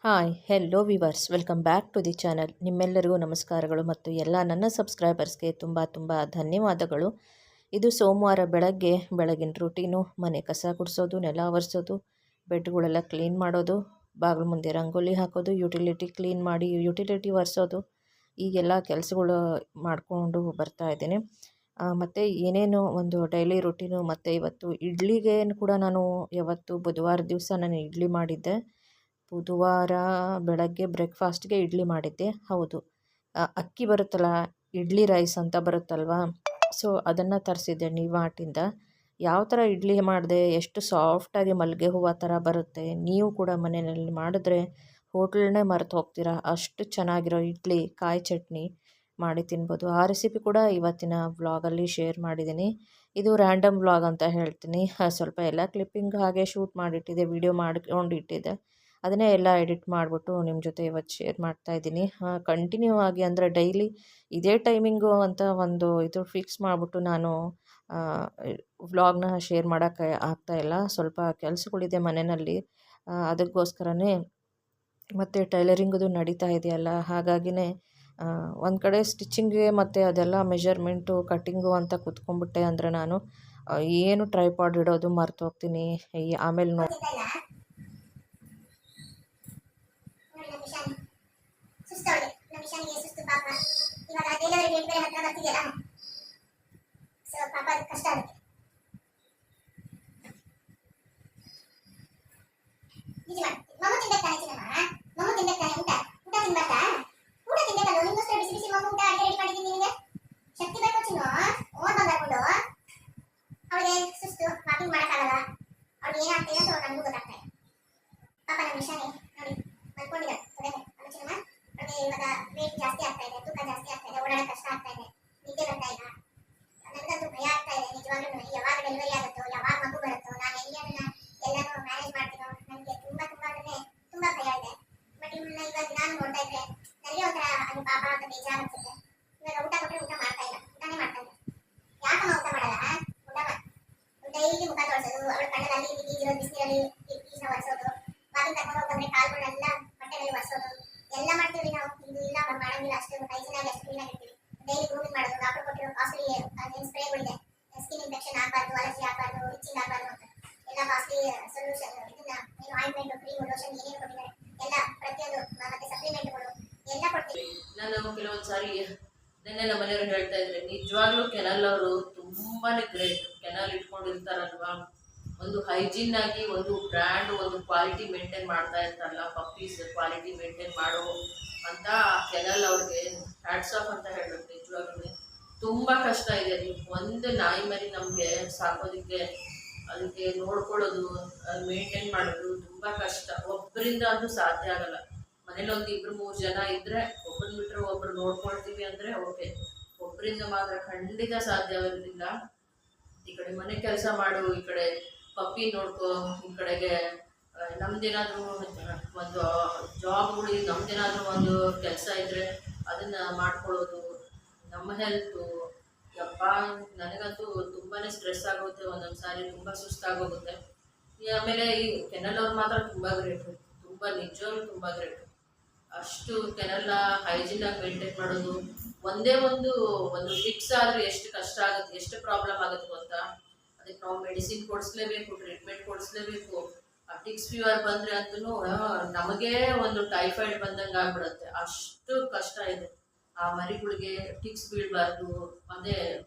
Hi hello viewers welcome back to the channel. ನಿಮ್ಮೆಲ್ಲರಿಗೂ ನಮಸ್ಕಾರಗಳು ಮತ್ತು ಎಲ್ಲ ನನ್ನ ಸಬ್ಸ್ಕ್ರೈಬರ್ಸ್ಗೆ ತುಂಬ ತುಂಬ ಧನ್ಯವಾದಗಳು. ಇದು ಸೋಮವಾರ ಬೆಳಗಿನ ರೂಟೀನು. ಮನೆ ಕಸ ಗುಡಿಸೋದು, ನೆಲ ಒರೆಸೋದು, ಬೆಡ್ಗಳೆಲ್ಲ ಕ್ಲೀನ್ ಮಾಡೋದು, ಬಾಗಿಲು ಮುಂದೆ ರಂಗೋಲಿ ಹಾಕೋದು, ಯುಟಿಲಿಟಿ ಕ್ಲೀನ್ ಮಾಡಿ ಯುಟಿಲಿಟಿ ಒರೆಸೋದು, ಈಗೆಲ್ಲ ಕೆಲಸಗಳು ಮಾಡಿಕೊಂಡು ಬರ್ತಾ ಇದ್ದೀನಿ. ಮತ್ತು ಏನೇನು ಒಂದು ಡೈಲಿ ರೂಟೀನು. ಮತ್ತು ಇವತ್ತು ಇಡ್ಲಿಗೆ ಕೂಡ ನಾನು ಬುಧವಾರ ದಿವಸ ನಾನು ಇಡ್ಲಿ ಮಾಡಿದ್ದೆ. ಬುಧವಾರ ಬೆಳಗ್ಗೆ ಬ್ರೇಕ್ಫಾಸ್ಟ್ಗೆ ಇಡ್ಲಿ ಮಾಡಿದ್ದೆ. ಹೌದು, ಅಕ್ಕಿ ಬರುತ್ತಲ್ಲ, ಇಡ್ಲಿ ರೈಸ್ ಅಂತ ಬರುತ್ತಲ್ವ, ಸೊ ಅದನ್ನು ತರಿಸಿದ್ದೆ ಡಿಮಾರ್ಟಿಂದ. ಯಾವ ಥರ ಇಡ್ಲಿ ಮಾಡಿದೆ, ಎಷ್ಟು ಸಾಫ್ಟಾಗಿ ಮಲ್ಲಿಗೆ ಹೂವು ಥರ ಬರುತ್ತೆ. ನೀವು ಕೂಡ ಮನೆಯಲ್ಲಿ ಮಾಡಿದ್ರೆ ಹೋಟ್ಲನ್ನೇ ಮರೆತು ಹೋಗ್ತೀರಾ, ಅಷ್ಟು ಚೆನ್ನಾಗಿರೋ ಇಡ್ಲಿ ಕಾಯಿ ಚಟ್ನಿ ಮಾಡಿ ತಿನ್ಬೋದು. ಆ ರೆಸಿಪಿ ಕೂಡ ಇವತ್ತಿನ ವ್ಲಾಗಲ್ಲಿ ಶೇರ್ ಮಾಡಿದ್ದೀನಿ. ಇದು ರ್ಯಾಂಡಮ್ ವ್ಲಾಗ್ ಅಂತ ಹೇಳ್ತೀನಿ. ಸ್ವಲ್ಪ ಎಲ್ಲ ಕ್ಲಿಪ್ಪಿಂಗ್ ಹಾಗೆ ಶೂಟ್ ಮಾಡಿಟ್ಟಿದ್ದೆ, ವಿಡಿಯೋ ಮಾಡ್ಕೊಂಡು ಇಟ್ಟಿದ್ದೆ. ಅದನ್ನೇ ಎಲ್ಲ ಎಡಿಟ್ ಮಾಡಿಬಿಟ್ಟು ನಿಮ್ಮ ಜೊತೆ ಇವತ್ತು ಶೇರ್ ಮಾಡ್ತಾಯಿದ್ದೀನಿ. ಕಂಟಿನ್ಯೂ ಆಗಿ ಅಂದರೆ ಡೈಲಿ ಇದೇ ಟೈಮಿಂಗು ಅಂತ ಒಂದು ಇದು ಫಿಕ್ಸ್ ಮಾಡಿಬಿಟ್ಟು ನಾನು ವ್ಲಾಗ್ನ ಶೇರ್ ಮಾಡೋಕ್ಕೆ ಆಗ್ತಾಯಿಲ್ಲ. ಸ್ವಲ್ಪ ಕೆಲಸಗಳಿದೆ ಮನೆಯಲ್ಲಿ, ಅದಕ್ಕೋಸ್ಕರನೇ. ಮತ್ತು ಟೈಲರಿಂಗದು ನಡೀತಾ ಇದೆಯಲ್ಲ, ಹಾಗಾಗಿನೇ ಒಂದು ಕಡೆ ಸ್ಟಿಚಿಂಗ್ಗೆ ಮತ್ತು ಅದೆಲ್ಲ ಮೆಜರ್ಮೆಂಟು ಕಟ್ಟಿಂಗು ಅಂತ ಕೂತ್ಕೊಂಡ್ಬಿಟ್ಟೆ ಅಂದರೆ ನಾನು ಏನು ಟ್ರೈಪಾಡ್ ಇಡೋದು ಮರ್ತು ಹೋಗ್ತೀನಿ. ಆಮೇಲೆ ಸುಸ್ತವಳೆ ನಮಿಷಾನಿಗೆ ಸುಸ್ತು ಪಾಪ. ಇವಾಗ ಡೆಲಿವರಿ ಡೇಟ್ ಬೇರೆ ಹತ್ರ ಬರ್ತಿದೆಯಲ್ಲ, ಸೊ ಪಾಪ ಅದು ಕಷ್ಟ ಆಗುತ್ತೆ. ನಿಜ ಮಾಡಿ ಮಮ್ಮ ತಿನ್ಬೇಕಾನೆ ಚಿನ್ನಮ್ಮ, ಮಮ್ಮ ತಿನ್ಬೇಕಾನೆ. ಊಟ ತಿನ್ಬೇಕಾ? ಊಟ ತಿನ್ಬೇಕಲ್ಲ, ನಿಮ್ಗೋಸ್ಕರ ಬಿಸಿ ಬಿಸಿ ಮಮ್ಮ ಊಟ ಅಡುಗೆ ರೆಡಿ ಮಾಡಿದ್ದೀನಿ. ನಿನಗೆ ಶಕ್ತಿ ಬೇಕು ಚಿನ್ನು. ಓದ್ ಬಂದಾಕೊಂಡು ಅವಳಿಗೆ ಸುಸ್ತು, ವಾಕಿಂಗ್ ಮಾಡೋಕ್ಕಾಗಲ್ಲ. ಅವ್ಳಿಗೆ ಏನಾಗ್ತಿದೆ ಅಂತ ನನಗೂ ಗೊತ್ತಾಗ್ತಾ ಇದೆ. ಪಾಪ ನಮ್ಮ ನಿಶಾನೆ ನೋಡಿ ಮಲ್ಕೊಂಡಿದ್ದಾರೆ ತೊಡೆಗೆ. ಅಲ್ಲ ಚಿನ್ನಮ್ಮ, ಅವ್ಳಿಗೆ ಇವಾಗ ವೇಟ್ ಜಾಸ್ತಿ ಆಗ್ತಾ ಇದೆ, ತೂಕ ಜಾಸ್ತಿ ಆಗ್ತಾ ಇದೆ, ಓಡಾಡೋಕೆ ಕಷ್ಟ ಆಗ್ತಾ ಇದೆ, ನಿದ್ದೆ ಬರ್ತಾ ಇಲ್ಲ. ನನಗಂತೂ ಭಯ ಆಗ್ತಾ ಇದೆ ನಿಜವಾಗ್ಲೂ. ಯಾವಾಗ ಡೆಲಿವರಿ ಆಗುತ್ತೋ, ಯಾವಾಗ ಮಗು ಬರುತ್ತೋ, ನಾನು ಹೆಂಗೆ ಅದನ್ನ ಎಲ್ಲಾನು ಮ್ಯಾನೇಜ್ ಮಾಡ್ತೀನೋ, ನನಗೆ ತುಂಬಾ ಅಂದ್ರೆ ತುಂಬಾ ಭಯ ಇದೆ. ಬಟ್ ಇವಳನ್ನ ಇವಾಗ ನಾನು ನೋಡ್ತಾ ಇದ್ರೆ ನನಗೆ ಒಂಥರ ಅದು ಪಾಪ ಅಂತ ಬೇಜಾರು ಅನ್ಸುತ್ತೆ. ಇವಾಗ ಊಟ ಕೊಟ್ಟರೆ ಊಟ ಮಾಡ್ತಾ ಇಲ್ಲ, ಊಟನೇ ಮಾಡ್ತಾ ಇಲ್ಲ. ಯಾಕಮ್ಮ ಊಟ ಮಾಡಲ್ಲ? ಡೈಲಿ ಮುಖ ತೊಳ್ಸೋದು, ಅವಳ ಕಣ್ಣಲ್ಲಿ ಈಗಿರೋ ಬಿಸಿನೀರಲ್ಲಿ ಈಗಿನ ಒರೆಸೋದು, ವಾಕಿಂಗ್ ಕರ್ಕೊಂಡು ಹೋಗ್ಬಂದ್ರೆ ಕಾಲುಗಳೆಲ್ಲ ಬಟ್ಟೆಗಳಲ್ಲಿ ಒರೆಸೋದು ಎಲ್ಲ ಮಾಡ್ತೀವಿ ನಾವು. ಇದು ಇಲ್ಲ ಮಾಡಂಗಿಲ್ಲ, ಅಷ್ಟು ಹೈಜಿನ್ ಆಗಿ ಅಷ್ಟು ಕ್ಲೀನ್ ಆಗಿರ್ತೀವಿ. ಡೈಲಿ ಗ್ರೂಮಿಂಗ್ ಮಾಡೋದು, ಡಾಕ್ಟರ್ ಕೊಟ್ಟಿರೋ ಕಾಸ್ಟ್ಲಿ ಸ್ಪ್ರೇಗಳಿದೆ, ಸ್ಕಿನ್ ಇನ್ಫೆಕ್ಷನ್ ಆಗಬಾರ್ದು, ಅಲರ್ಜಿ ಆಗಬಾರ್ದು, ಇಚ್ಚಿಂಗ್ ಆಗಬಾರ್ದು ಅಂತ ಎಲ್ಲ ಕಾಸ್ಟ್ಲಿ ಸೊಲ್ಯೂಷನ್. ಇದನ್ನ ಏನು ಆಯಿಂಟ್ಮೆಂಟ್, ಕ್ರೀಮ್, ಲೋಷನ್ ಏನೇನು ಕೊಟ್ಟಿದ್ದಾರೆ ಎಲ್ಲ ಪ್ರತಿಯೊಂದು, ಮತ್ತೆ ಸಪ್ಲಿಮೆಂಟ್ಗಳು ಎಲ್ಲ ಕೊಡ್ತೀವಿ. ನಾನು ಕೆಲವೊಂದು ಸಾರಿ ನಿನ್ನೆ ನಮ್ಮ ಮನೆಯವ್ರು ಹೇಳ್ತಾ ಇದ್ರೆ, ನಿಜವಾಗ್ಲೂ ಕೆನಲ್ ಅವರು ತುಂಬಾನೇ ಗ್ರೇಟ್. ಕೆನಲ್ ಇಟ್ಕೊಂಡಿರ್ತಾರಲ್ವಾ, ಒಂದು ಹೈಜೀನ್ ಆಗಿ ಒಂದು ಬ್ರ್ಯಾಂಡ್, ಒಂದು ಕ್ವಾಲಿಟಿ ಮೇಂಟೈನ್ ಮಾಡ್ತಾ ಇರ್ತಾರಲ್ಲ, ಪಪ್ಪೀಸ್ ಕ್ವಾಲಿಟಿ ಮೇಂಟೈನ್ ಮಾಡೋ ಅಂತ ಕೆನಲ್ ಅವ್ರಿಗೆ ಹ್ಯಾಟ್ಸ್ ಆಫ್ ಅಂತ ಹೇಳ್ಬೇಕು. ನಿಜವಾಗ್ಲೂ ತುಂಬ ಕಷ್ಟ ಇದೆ ರೀ. ಒಂದು ನಾಯಿ ಮರಿ ನಮಗೆ ಸಾಕೋದಕ್ಕೆ, ಅದಕ್ಕೆ ನೋಡ್ಕೊಳ್ಳೋದು, ಮೇಂಟೈನ್ ಮಾಡೋದು ತುಂಬ ಕಷ್ಟ. ಒಬ್ಬರಿಂದ ಅದು ಸಾಧ್ಯ ಆಗಲ್ಲ. ಮನೇಲಿ ಒಂದು 2-3 ಜನ ಇದ್ದರೆ ಒಬ್ಬರು ಬಿಟ್ಟರೆ ಒಬ್ರು ನೋಡ್ಕೊಳ್ತೀವಿ ಅಂದರೆ ಓಕೆ, ಒಬ್ಬರಿಂದ ಮಾತ್ರ ಖಂಡಿತ ಸಾಧ್ಯವಿರಲಿಲ್ಲ. ಈ ಕಡೆ ಮನೆ ಕೆಲಸ ಮಾಡು, ಈ ಕಡೆ ಪಪ್ಪಿ ನೋಡ್ಕೊ, ಈ ಕಡೆಗೆ ನಮ್ದೇನಾದರೂ ಒಂದು ಜಾಬ್ಗಳು, ನಮ್ದೇನಾದರೂ ಒಂದು ಕೆಲಸ ಇದ್ದರೆ ಅದನ್ನು ಮಾಡ್ಕೊಳ್ಳೋದು, ನಮ್ಮ ಹೆಲ್ತು. ಯಪ್ಪ, ನನಗಂತೂ ತುಂಬಾ ಸ್ಟ್ರೆಸ್ ಆಗುತ್ತೆ ಒಂದೊಂದು ಸಾರಿ, ತುಂಬ ಸುಸ್ತಾಗೋಗುತ್ತೆ. ಆಮೇಲೆ ಈ ಕೆನಲ್ ಅವ್ರು ಮಾತ್ರ ತುಂಬ ಗ್ರೇಟು, ತುಂಬ ನಿಜವಾಗ್ಲೂ ತುಂಬ ಗ್ರೇಟು. ಅಷ್ಟು ಕೆನಲ್ನ ಹೈಜಿನಾಗಿ ಮೇಂಟೈನ್ ಮಾಡೋದು ಒಂದೇ ಒಂದು ಟಿಪ್ಸ್ ಆದರೆ ಎಷ್ಟು ಕಷ್ಟ ಆಗುತ್ತೆ, ಎಷ್ಟು ಪ್ರಾಬ್ಲಮ್ ಆಗುತ್ತೆ ಗೊತ್ತಾ. ಅದಕ್ಕೆ ನಾವು ಮೆಡಿಸಿನ್ ಕೊಡಿಸ್ಲೇಬೇಕು, ಟ್ರೀಟ್ಮೆಂಟ್ ಕೊಡಿಸ್ಲೇಬೇಕು. ಆ ಟಿಕ್ಸ್ ಫೀವರ್ ಬಂದರೆ ಅಂತೂ ನಮಗೇ ಒಂದು ಟೈಫಾಯ್ಡ್ ಬಂದಂಗೆ ಆಗ್ಬಿಡುತ್ತೆ, ಅಷ್ಟು ಕಷ್ಟ ಇದೆ. ಆ ಮರಿಗಳಿಗೆ ಟಿಕ್ಸ್ ಬೀಳಬಾರ್ದು, ಅದೇ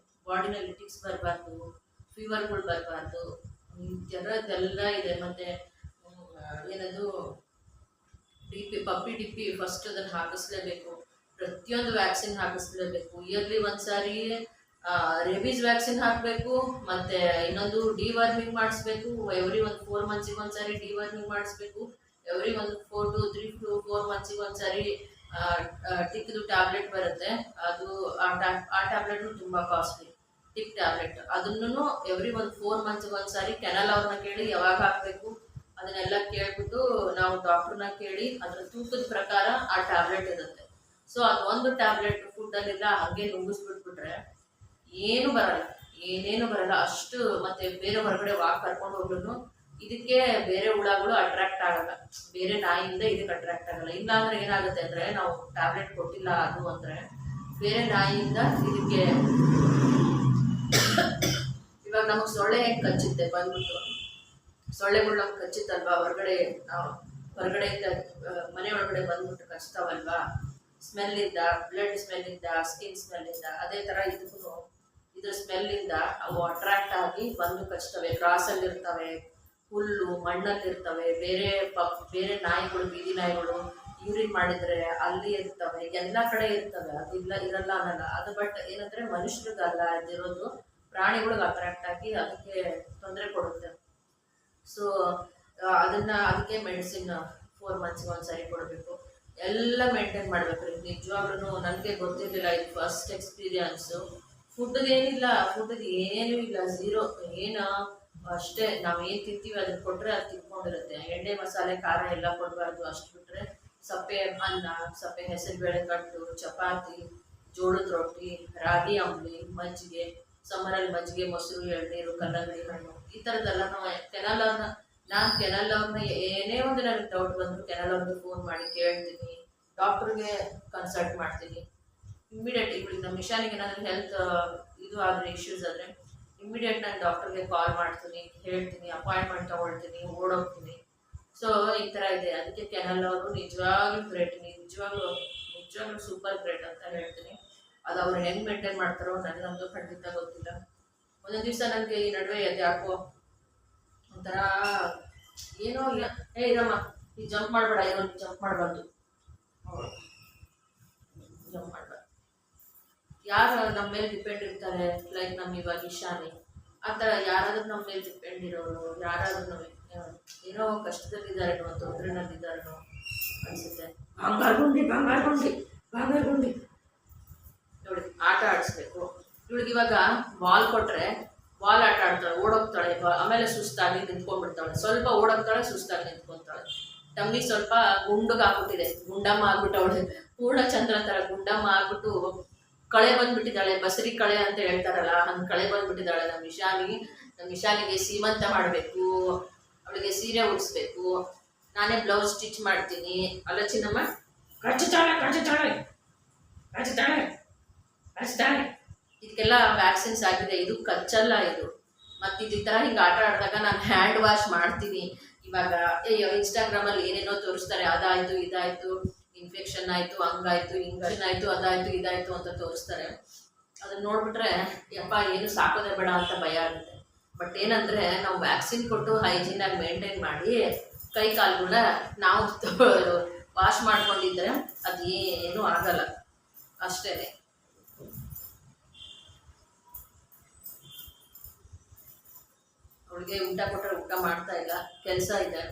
ಬಾಡಿನಲ್ಲಿ ಟಿಕ್ಸ್ ಬರಬಾರ್ದು, ಫೀವರ್ಗಳು ಬರಬಾರ್ದು, ಥರದ್ದೆಲ್ಲ ಇದೆ. ಮತ್ತು ಏನದು ಪಪ್ಪಿ ಡಿಪ್ಪಿ ಫಸ್ಟ್ ಅದನ್ನು ಹಾಕಿಸ್ಲೇಬೇಕು, ಪ್ರತಿಯೊಂದು ವ್ಯಾಕ್ಸಿನ್ ಹಾಕಿಸ್ಲೇಬೇಕು. ಇಯರ್ಲಿ ಒಂದ್ಸಾರಿ ರೇಬೀಸ್ ವ್ಯಾಕ್ಸಿನ್ ಹಾಕಬೇಕು, ಮತ್ತು ಇನ್ನೊಂದು ಡಿವರ್ಮಿಂಗ್ ಮಾಡಿಸ್ಬೇಕು. ಎವ್ರಿ ಒಂದು 4 ಮಂತ್ಸಿಗೆ ಒಂದ್ಸಾರಿ ಡಿವರ್ಮಿಂಗ್ ಮಾಡಿಸ್ಬೇಕು. ಎವ್ರಿ ಒಂದು 4 to 3 to 4 ಮಂತ್ಸಿಗೆ ಒಂದ್ಸಾರಿ ಟಿಕ್ದು ಟ್ಯಾಬ್ಲೆಟ್ ಬರುತ್ತೆ, ಅದು ಆ ಟ್ಯಾಬ್ಲೆಟ್ನು ತುಂಬ ಕಾಸ್ಟ್ಲಿ. ಟಿಕ್ ಟ್ಯಾಬ್ಲೆಟ್ ಅದನ್ನು ಎವ್ರಿ ಒಂದು 4 ಮಂತ್ಸಿಗೆ ಒಂದ್ಸಾರಿ ಕೆನಲ್ ಅವ್ರನ್ನ ಕೇಳಿ ಯಾವಾಗ ಹಾಕಬೇಕು ಅದನ್ನೆಲ್ಲ ಕೇಳ್ಬಿಟ್ಟು ನಾವು ಡಾಕ್ಟ್ರನ್ನ ಕೇಳಿ ಅದರ ತೂಕದ ಪ್ರಕಾರ ಆ ಟ್ಯಾಬ್ಲೆಟ್ ಇರುತ್ತೆ. ಸೊ ಅದು ಒಂದು ಟ್ಯಾಬ್ಲೆಟ್ ಫುಡ್ಡಲ್ಲೆಲ್ಲ ಹಾಗೆ ನುಂಗಿಸ್ಬಿಟ್ಬಿಟ್ರೆ ಏನೇನು ಬರಲ್ಲ ಅಷ್ಟು. ಮತ್ತು ಬೇರೆ ಹೊರಗಡೆ ವಾಕ್ ಕರ್ಕೊಂಡು ಹೋಗ್ರೂ ಇದಕ್ಕೆ ಬೇರೆ ಹುಳಗಳು ಅಟ್ರಾಕ್ಟ್ ಆಗಲ್ಲ, ಬೇರೆ ನಾಯಿಯಿಂದ ಇದಕ್ಕೆ ಅಟ್ರಾಕ್ಟ್ ಆಗಲ್ಲ. ಇಲ್ಲಾಂದ್ರೆ ಏನಾಗುತ್ತೆ ಅಂದರೆ ನಾವು ಟ್ಯಾಬ್ಲೆಟ್ ಕೊಟ್ಟಿಲ್ಲ ಅದು ಅಂದರೆ ಬೇರೆ ನಾಯಿಯಿಂದ ಇದಕ್ಕೆ ಇವಾಗ ನಮಗೆ ಸೊಳ್ಳೆ ಹೆಂಗೆ ಕಚ್ಚುತ್ತೆ ಬಂದ್ಬಿಟ್ಟು, ಸೊಳ್ಳೆಗಳು ನಮ್ಗೆ ಕಚ್ಚುತ್ತಲ್ವಾ ಹೊರಗಡೆಯಿಂದ ಮನೆ ಒಳಗಡೆ ಬಂದ್ಬಿಟ್ಟು ಕಚ್ತಾವಲ್ವಾ, ಸ್ಮೆಲ್ಲಿಂದ, ಬ್ಲಡ್ ಸ್ಮೆಲ್ಲಿಂದ, ಸ್ಕಿನ್ ಸ್ಮೆಲ್ಲಿಂದ, ಅದೇ ಥರ ಇದಕ್ಕೂ ಇದ್ರ ಸ್ಮೆಲ್ಲಿಂದ ಅವು ಅಟ್ರಾಕ್ಟ್ ಆಗಿ ಬಂದು ಕಚ್ತವೆ. ಗ್ರಾಸಲ್ಲಿ ಇರ್ತವೆ, ಹುಲ್ಲು ಮಣ್ಣಲ್ಲಿರ್ತವೆ, ಬೇರೆ ನಾಯಿಗಳು, ಬೀದಿ ನಾಯಿಗಳು ಯೂರಿನ್ ಮಾಡಿದರೆ ಅಲ್ಲಿ ಇರ್ತವೆ, ಎಲ್ಲ ಕಡೆ ಇರ್ತವೆ. ಅದು ಇರಲ್ಲ ಅನ್ನಲ್ಲ ಅದು. ಬಟ್ ಏನಂದರೆ ಮನುಷ್ಯರಿಗಲ್ಲ ಇದಿರೋದು, ಪ್ರಾಣಿಗಳಿಗೆ ಅಟ್ರಾಕ್ಟ್ ಆಗಿ ಅದಕ್ಕೆ ತೊಂದರೆ ಕೊಡುತ್ತೆ. ಸೊ ಅದಕ್ಕೆ ಮೆಡಿಸಿನ್ 4 ಮಂತ್ಸ್ಗೆ ಒಂದ್ಸರಿ ಕೊಡಬೇಕು. ಎಲ್ಲ ಮೇಂಟೈನ್ ಮಾಡಬೇಕು ರೀ. ನಿಜವಾಗ್ಲೂ ನನಗೆ ಗೊತ್ತಿರಲಿಲ್ಲ, ಇದು ಫಸ್ಟ್ ಎಕ್ಸ್ಪೀರಿಯನ್ಸು. ಫುಡ್ದು ಏನೂ ಇಲ್ಲ, ಝೀರೋ. ಏನು ಅಷ್ಟೇ, ನಾವು ಏನು ತಿಂತೀವಿ ಅದನ್ನು ಕೊಟ್ಟರೆ ಅದು ತಿನ್ಕೊಂಡಿರುತ್ತೆ. ಎಣ್ಣೆ ಮಸಾಲೆ ಖಾರ ಎಲ್ಲ ಕೊಡಬಾರ್ದು, ಅಷ್ಟು ಬಿಟ್ಟರೆ ಸಪ್ಪೆ ಅನ್ನ, ಸಪ್ಪೆ ಹೆಸರುಬೇಳೆ ಕಟ್ಟು, ಚಪಾತಿ, ಜೋಳದ ರೊಟ್ಟಿ, ರಾಗಿ ಅಂಬಲಿ, ಮಜ್ಜಿಗೆ, ಸಮ್ಮರಲ್ಲಿ ಮಜ್ಜಿಗೆ, ಮೊಸರು, ಎಳ್ನೀರು, ಕಲ್ಲಂಗಡಿ ಹಣ್ಣು, ಈ ಥರದ್ದೆಲ್ಲ ನಾನು ಕೆನಲ್ ಅವ್ರನ್ನ ಏನೇ ಒಂದು ನನಗೆ ಡೌಟ್ ಬಂದರೂ ಕೆನಲ್ ಅವ್ರಿಗೆ ಫೋನ್ ಮಾಡಿ ಕೇಳ್ತೀನಿ, ಡಾಕ್ಟ್ರಿಗೆ ಕನ್ಸಲ್ಟ್ ಮಾಡ್ತೀನಿ. ಇಮ್ಮಿಡಿಯೇಟ್ ಇವ್ರಿಗೆ ನಮ್ಮ ನಿಶಾನಿಗೆ ಏನಾದರೂ ಹೆಲ್ತ್ ಇದು ಆದರೆ ಇಶ್ಯೂಸ್ ಆದರೆ ಇಮ್ಮಿಡಿಯೇಟ್ ನಾನು ಡಾಕ್ಟ್ರಿಗೆ ಕಾಲ್ ಮಾಡ್ತೀನಿ, ಹೇಳ್ತೀನಿ, ಅಪಾಯಿಂಟ್ಮೆಂಟ್ ತೊಗೊಳ್ತೀನಿ, ಓಡೋಗ್ತೀನಿ. ಸೊ ಈ ಥರ ಇದೆ. ಅದಕ್ಕೆ ಕೆನಲ್ ಅವರು ನಿಜವಾಗ್ಲೂ ಗ್ರೇಟ್, ನಿಜವಾಗ್ಲೂ ಸೂಪರ್ ಗ್ರೇಟ್ ಅಂತ ಹೇಳ್ತೀನಿ. ಅದು ಅವ್ರು ಹೆಂಗೆ ಮೇಂಟೈನ್ ಮಾಡ್ತಾರೋ ನನಗಂತೂ ಖಂಡಿತ ಗೊತ್ತಿಲ್ಲ. ಒಂದೊಂದು ದಿವಸ ನನಗೆ ಈ ನಡುವೆ ಯಾಕೋ ಒಂಥರ ಏನೋ ಇಲ್ಲ, ಇರಮ್ಮ ಈ ಜಂಪ್ ಮಾಡಬೇಡ, ಜಂಪ್ ಮಾಡಬಾರ್ದು, ಜಂಪ್ ಮಾಡಬಾರ್ದು. ಯಾರು ನಮ್ಮ ಮೇಲೆ ಡಿಪೆಂಡ್ ಇರ್ತಾರೆ, ಲೈಕ್ ನಮ್ಮ ಇವಾಗ ಇಶಾನಿ ಆ ಥರ ಯಾರಾದ್ರೂ ನಮ್ಮ ಮೇಲೆ ಡಿಪೆಂಡ್ ಇರೋರು, ಯಾರಾದ್ರೂ ನಮಗೆ ಏನೋ ಕಷ್ಟದಲ್ಲಿದ್ದಾರೇನೋ, ತೊಂದರೆನಲ್ಲಿದ್ದಾರೇನೋ ಅನಿಸುತ್ತೆ. ಬಂಗಾರಗುಂಡಿ ನೋಡಿ, ಆಟ ಆಡಿಸ್ಬೇಕು ಇವಳಿಗೆ. ಇವಾಗ ಬಾಲ್ ಕೊಟ್ಟರೆ ಬಾಲ್ ಆಟ ಆಡ್ತಾಳೆ, ಓಡೋಗ್ತಾಳೆ, ಆಮೇಲೆ ಸುಸ್ತಾಗಿ ನಿಂತ್ಕೊಂಡ್ಬಿಡ್ತಾಳೆ. ಸ್ವಲ್ಪ ಓಡೋಗ್ತಾಳೆ, ಸುಸ್ತಾಗಿ ನಿಂತ್ಕೊತಾಳೆ. ಟಮ್ಮಿ ಸ್ವಲ್ಪ ಗುಂಡಗೆ ಆಗ್ಬಿಟ್ಟಿದೆ, ಗುಂಡಮ್ಮ ಆಗ್ಬಿಟ್ಟವಳೆ, ಪೂರ್ಣಚಂದ್ರ ಥರ ಗುಂಡಮ್ಮ ಆಗ್ಬಿಟ್ಟು ಕಳೆ ಬಂದ್ಬಿಟ್ಟಿದ್ದಾಳೆ. ಬಸರಿ ಕಳೆ ಅಂತ ಹೇಳ್ತಾರಲ್ಲ, ಹಂಗೆ ಕಳೆ ಬಂದ್ಬಿಟ್ಟಿದ್ದಾಳೆ ನಮ್ಮ ಇಶಾನಿಗೆ ಸೀಮಂತ ಮಾಡಬೇಕು, ಅವಳಿಗೆ ಸೀರೆ ಉಡಿಸ್ಬೇಕು, ನಾನೇ ಬ್ಲೌಸ್ ಸ್ಟಿಚ್ ಮಾಡ್ತೀನಿ. ಅಲ್ಲ ಚಿನ್ನಮ್ಮ, ಕಚ್ಚುತ್ತಾಳೆ. ಇದಕ್ಕೆಲ್ಲ ವ್ಯಾಕ್ಸಿನ್ಸ್ ಆಗಿದೆ, ಇದು ಕಚ್ಚಲ್ಲ ಇದು. ಮತ್ತು ಈ ಥರ ಹಿಂಗೆ ಆಟ ಆಡಿದಾಗ ನಾನು ಹ್ಯಾಂಡ್ ವಾಶ್ ಮಾಡ್ತೀನಿ. ಇವಾಗ ಇನ್ಸ್ಟಾಗ್ರಾಮಲ್ಲಿ ಏನೇನೋ ತೋರಿಸ್ತಾರೆ, ಅದಾಯಿತು ಇದಾಯಿತು, ಇನ್ಫೆಕ್ಷನ್ ಆಯಿತು, ಹಂಗಾಯಿತು ಹಿಂಗಾಯಿತು, ಅದಾಯಿತು ಇದಾಯಿತು ಅಂತ ತೋರಿಸ್ತಾರೆ. ಅದನ್ನು ನೋಡಿಬಿಟ್ರೆ ಯಪ್ಪ ಏನು ಸಾಕೋದೇ ಬೇಡ ಅಂತ ಭಯ ಆಗುತ್ತೆ. ಬಟ್ ಏನಂದರೆ ನಾವು ವ್ಯಾಕ್ಸಿನ್ ಕೊಟ್ಟು ಹೈಜೀನಾಗಿ ಮೇಂಟೈನ್ ಮಾಡಿ ಕೈ ಕಾಲುಗಳ ನಾವು ವಾಶ್ ಮಾಡ್ಕೊಂಡಿದ್ರೆ ಅದು ಏನೂ ಆಗಲ್ಲ, ಅಷ್ಟೇ. ಅವಳಿಗೆ ಊಟ ಕೊಟ್ಟರೆ ಊಟ ಮಾಡ್ತಾ ಇಲ್ಲ, ಕೆಲಸ ಇದೆ.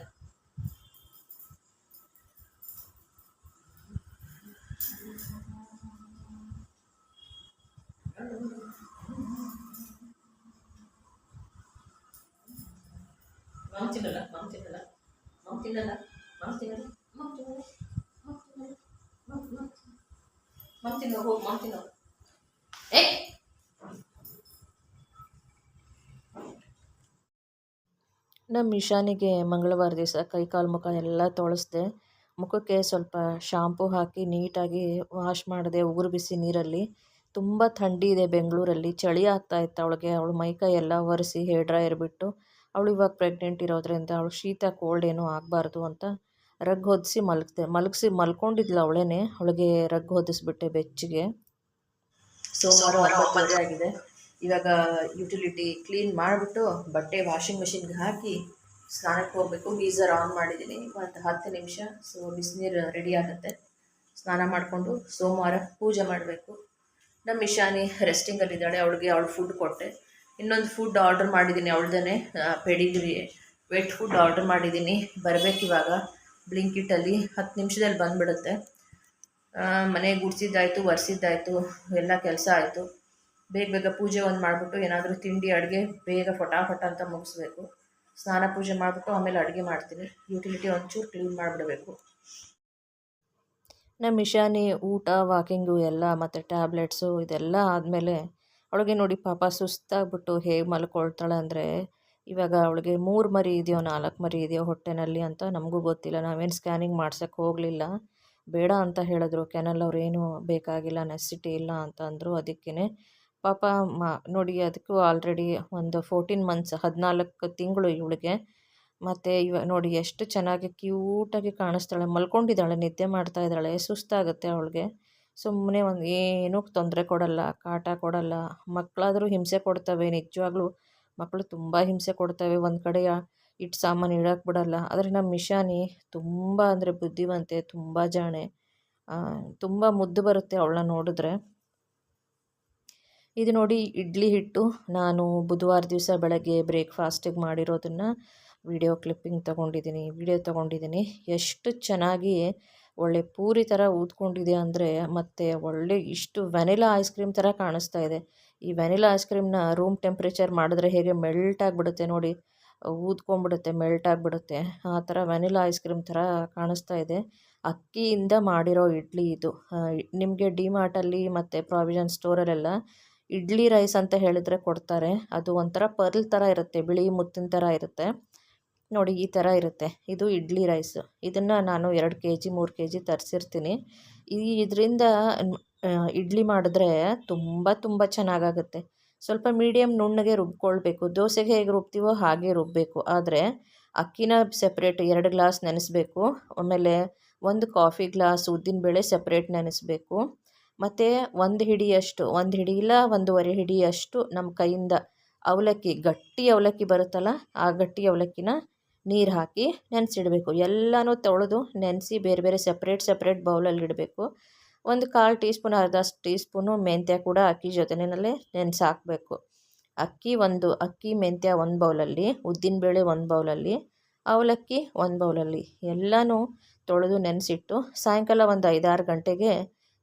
ನಮ್ಮ ಇಶಾನಿಗೆ ಮಂಗಳವಾರ ದಿವಸ ಕೈಕಾಲು ಮುಖ ಎಲ್ಲ ತೊಳೆಸ್ದೆ. ಮುಖಕ್ಕೆ ಸ್ವಲ್ಪ ಶಾಂಪೂ ಹಾಕಿ ನೀಟಾಗಿ ವಾಶ್ ಮಾಡಿದೆ ಉಗುರು ಬಿಸಿ ನೀರಲ್ಲಿ. ತುಂಬ ಥಂಡಿ ಇದೆ ಬೆಂಗಳೂರಲ್ಲಿ, ಚಳಿ ಆಗ್ತಾಯಿತ್ತು ಅವಳಿಗೆ. ಅವಳು ಮೈಕೈ ಎಲ್ಲ ಒರೆಸಿ ಹೇರ್ ಡ್ರೈಯರ್ ಬಿಟ್ಟು, ಅವಳು ಇವಾಗ ಪ್ರೆಗ್ನೆಂಟ್ ಇರೋದ್ರಿಂದ ಅವಳು ಶೀತ ಕೋಲ್ಡ್ ಏನೂ ಆಗಬಾರ್ದು ಅಂತ ರಗ್ ಹೊದಿಸಿ ಮಲ್ಕೊಂಡಿದ್ಲು ಅವಳೇ. ಅವಳಿಗೆ ರಗ್ ಹೊದಿಸ್ಬಿಟ್ಟೆ ಬೆಚ್ಚಗೆ. ಸೋಮವಾರ 9 ಆಗಿದೆ. ಇವಾಗ ಯುಟಿಲಿಟಿ ಕ್ಲೀನ್ ಮಾಡಿಬಿಟ್ಟು ಬಟ್ಟೆ ವಾಷಿಂಗ್ ಮಿಷಿನ್ಗೆ ಹಾಕಿ ಸ್ನಾನಕ್ಕೆ ಹೋಗಬೇಕು. ಗೀಝರ್ ಆನ್ ಮಾಡಿದ್ದೀನಿ, ಒಂದು 10 ನಿಮಿಷ. ಸೊ ಬಿಸಿನೀರು ರೆಡಿ ಆಗುತ್ತೆ. ಸ್ನಾನ ಮಾಡಿಕೊಂಡು ಸೋಮವಾರ ಪೂಜೆ ಮಾಡಬೇಕು. ನಮ್ಮ ಇಶಾನಿ ರೆಸ್ಟಿಂಗಲ್ಲಿದ್ದಾಳೆ, ಅವಳು ಫುಡ್ ಕೊಟ್ಟೆ. ಇನ್ನೊಂದು ಫುಡ್ ಆರ್ಡರ್ ಮಾಡಿದ್ದೀನಿ ಅವಳದೇ, ಪೆಡಿಗ್ರಿ ವೆಟ್ ಫುಡ್ ಆರ್ಡರ್ ಮಾಡಿದ್ದೀನಿ. ಬರಬೇಕು ಇವಾಗ ಬ್ಲಿಂಕಿಟಲ್ಲಿ, 10 ನಿಮಿಷದಲ್ಲಿ ಬಂದುಬಿಡುತ್ತೆ. ಮನೆ ಗುಡಿಸಿದ್ದಾಯಿತು, ಒರೆಸಿದ್ದಾಯಿತು, ಎಲ್ಲ ಕೆಲಸ ಆಯಿತು. ಬೇಗ ಪೂಜೆ ಒಂದು ಮಾಡಿಬಿಟ್ಟು ಏನಾದರೂ ತಿಂಡಿ ಅಡುಗೆ ಬೇಗ ಫಟಾಫಟ ಅಂತ ಮುಗಿಸ್ಬೇಕು. ಸ್ನಾನ ಪೂಜೆ ಮಾಡಿಬಿಟ್ಟು ಆಮೇಲೆ ಅಡುಗೆ ಮಾಡ್ತೀನಿ. ಯುಟಿಲಿಟಿ ಒಂಚೂರು ಕ್ಲೀನ್ ಮಾಡಿಬಿಡಬೇಕು. ನಮ್ಮ ಇಶಾನಿ ಊಟ, ವಾಕಿಂಗು ಎಲ್ಲ ಮತ್ತು ಟ್ಯಾಬ್ಲೆಟ್ಸು ಇದೆಲ್ಲ ಆದಮೇಲೆ ಅವಳಿಗೆ ನೋಡಿ ಪಾಪ ಸುಸ್ತಾಗ್ಬಿಟ್ಟು ಹೇಗೆ ಮಲ್ಕೊಳ್ತಾಳೆ ಅಂದರೆ, ಇವಾಗ ಅವಳಿಗೆ 3 ಮರಿ ಇದೆಯೋ 4 ಮರಿ ಇದೆಯೋ ಹೊಟ್ಟೆನಲ್ಲಿ ಅಂತ ನಮಗೂ ಗೊತ್ತಿಲ್ಲ. ನಾವೇನು ಸ್ಕ್ಯಾನಿಂಗ್ ಮಾಡ್ಸೋಕ್ಕೆ ಹೋಗಲಿಲ್ಲ. ಬೇಡ ಅಂತ ಹೇಳಿದ್ರು. ಕೆನಲ್ ಅವ್ರು ಏನು ಬೇಕಾಗಿಲ್ಲ, ನೆಸೆಸಿಟಿ ಇಲ್ಲ ಅಂತ ಅಂದರು. ಅದಕ್ಕೇ ಪಾಪ ನೋಡಿ, ಅದಕ್ಕೂ ಆಲ್ರೆಡಿ ಒಂದು 14 ಮಂತ್ಸ್ 14 ತಿಂಗಳು ಇವಳಿಗೆ. ಮತ್ತು ಇವಾಗ ನೋಡಿ ಎಷ್ಟು ಚೆನ್ನಾಗಿ ಕ್ಯೂಟಾಗಿ ಕಾಣಿಸ್ತಾಳೆ. ಮಲ್ಕೊಂಡಿದ್ದಾಳೆ, ನಿದ್ದೆ ಮಾಡ್ತಾ ಇದ್ದಾಳೆ. ಸುಸ್ತಾಗುತ್ತೆ ಅವಳಿಗೆ. ಸುಮ್ಮನೆ ಏನೂ ತೊಂದರೆ ಕೊಡಲ್ಲ, ಕಾಟ ಕೊಡಲ್ಲ. ಮಕ್ಕಳಾದರೂ ಹಿಂಸೆ ಕೊಡ್ತವೆ, ನಿಜವಾಗ್ಲೂ ಮಕ್ಕಳು ತುಂಬ ಹಿಂಸೆ ಕೊಡ್ತವೆ. ಒಂದು ಕಡೆ ಇಟ್ಟು ಸಾಮಾನು ಇಡೋಕ್ಕೆ ಬಿಡಲ್ಲ. ಆದರೆ ನಮ್ಮ ಇಶಾನಿ ತುಂಬ ಅಂದರೆ ಬುದ್ಧಿವಂತೆ, ತುಂಬ ಜಾಣೆ, ತುಂಬ ಮುದ್ದು ಬರುತ್ತೆ ಅವಳನ್ನ ನೋಡಿದ್ರೆ. ಇದು ನೋಡಿ ಇಡ್ಲಿ ಹಿಟ್ಟು. ನಾನು ಬುಧವಾರ ದಿವಸ ಬೆಳಗ್ಗೆ ಬ್ರೇಕ್ಫಾಸ್ಟಿಗೆ ಮಾಡಿರೋದನ್ನು ವಿಡಿಯೋ ತೊಗೊಂಡಿದ್ದೀನಿ. ಎಷ್ಟು ಚೆನ್ನಾಗಿ ಒಳ್ಳೆ ಪೂರಿ ಥರ ಊದ್ಕೊಂಡಿದೆ ಅಂದರೆ, ಮತ್ತು ಒಳ್ಳೆ ಇಷ್ಟು ವೆನಿಲಾ ಐಸ್ ಕ್ರೀಮ್ ಥರ ಕಾಣಿಸ್ತಾ ಇದೆ. ಈ ವೆನಿಲಾ ಐಸ್ ಕ್ರೀಮ್ನ ರೂಮ್ ಟೆಂಪ್ರೇಚರ್ ಮಾಡಿದ್ರೆ ಹೇಗೆ ಮೆಲ್ಟ್ ಆಗಿಬಿಡುತ್ತೆ ನೋಡಿ, ಊದ್ಕೊಂಡ್ಬಿಡುತ್ತೆ, ಮೆಲ್ಟ್ ಆಗಿಬಿಡುತ್ತೆ. ಆ ಥರ ವೆನಿಲಾ ಐಸ್ ಕ್ರೀಮ್ ಥರ ಕಾಣಿಸ್ತಾ ಇದೆ. ಅಕ್ಕಿಯಿಂದ ಮಾಡಿರೋ ಇಡ್ಲಿ ಇದು. ನಿಮಗೆ ಡಿಮಾರ್ಟಲ್ಲಿ ಮತ್ತು ಪ್ರಾವಿಷನ್ ಸ್ಟೋರಲ್ಲೆಲ್ಲ ಇಡ್ಲಿ ರೈಸ್ ಅಂತ ಹೇಳಿದರೆ ಕೊಡ್ತಾರೆ. ಅದು ಒಂಥರ ಪರ್ಲ್ ಥರ ಇರುತ್ತೆ, ಬಿಳಿ ಮುತ್ತಿನ ಥರ ಇರುತ್ತೆ ನೋಡಿ, ಈ ಥರ ಇರುತ್ತೆ. ಇದು ಇಡ್ಲಿ ರೈಸು. ಇದನ್ನು ನಾನು 2 kg 3 kg ತರಿಸಿರ್ತೀನಿ. ಇದರಿಂದ ಇಡ್ಲಿ ಮಾಡಿದ್ರೆ ತುಂಬ ಚೆನ್ನಾಗಾಗುತ್ತೆ. ಸ್ವಲ್ಪ ಮೀಡಿಯಮ್ ನುಣ್ಣಗೆ ರುಬ್ಕೊಳ್ಬೇಕು. ದೋಸೆಗೆ ಹೇಗೆ ರುಬ್ತೀವೋ ಹಾಗೆ ರುಬ್ಬಬೇಕು. ಆದರೆ ಅಕ್ಕಿನ ಸೆಪ್ರೇಟ್ 2 ಗ್ಲಾಸ್ ನೆನೆಸ್ಬೇಕು. ಆಮೇಲೆ 1 ಕಾಫಿ ಗ್ಲಾಸ್ ಉದ್ದಿನಬೇಳೆ ಸೆಪ್ರೇಟ್ ನೆನೆಸ್ಬೇಕು. ಮತ್ತು 1 ಹಿಡಿಯಷ್ಟು, 1 ಹಿಡಿ ಇಲ್ಲ 1.5 ಹಿಡಿಯಷ್ಟು ನಮ್ಮ ಕೈಯಿಂದ ಅವಲಕ್ಕಿ, ಗಟ್ಟಿ ಅವಲಕ್ಕಿ ಬರುತ್ತಲ್ಲ, ಆ ಗಟ್ಟಿ ಅವಲಕ್ಕಿನ ನೀರು ಹಾಕಿ ನೆನೆಸಿಡಬೇಕು. ಎಲ್ಲನೂ ತೊಳೆದು ನೆನೆಸಿ ಬೇರೆ ಬೇರೆ ಸೆಪ್ರೇಟ್ ಬೌಲಲ್ಲಿ ಇಡಬೇಕು. 1/4 ಟೀ ಸ್ಪೂನ್, ಅರ್ಧ ಟೀ ಸ್ಪೂನು ಮೆಂತ್ಯ ಕೂಡ ಅಕ್ಕಿ ಜೊತೆನಲ್ಲೇ ನೆನೆಸಿ ಹಾಕಬೇಕು. ಅಕ್ಕಿ ಮೆಂತ್ಯ 1 ಬೌಲಲ್ಲಿ, ಉದ್ದಿನಬೇಳೆ 1 ಬೌಲಲ್ಲಿ, ಅವಲಕ್ಕಿ 1 ಬೌಲಲ್ಲಿ ಎಲ್ಲನೂ ತೊಳೆದು ನೆನೆಸಿಟ್ಟು ಸಾಯಂಕಾಲ ಒಂದು 5-6 ಗಂಟೆಗೆ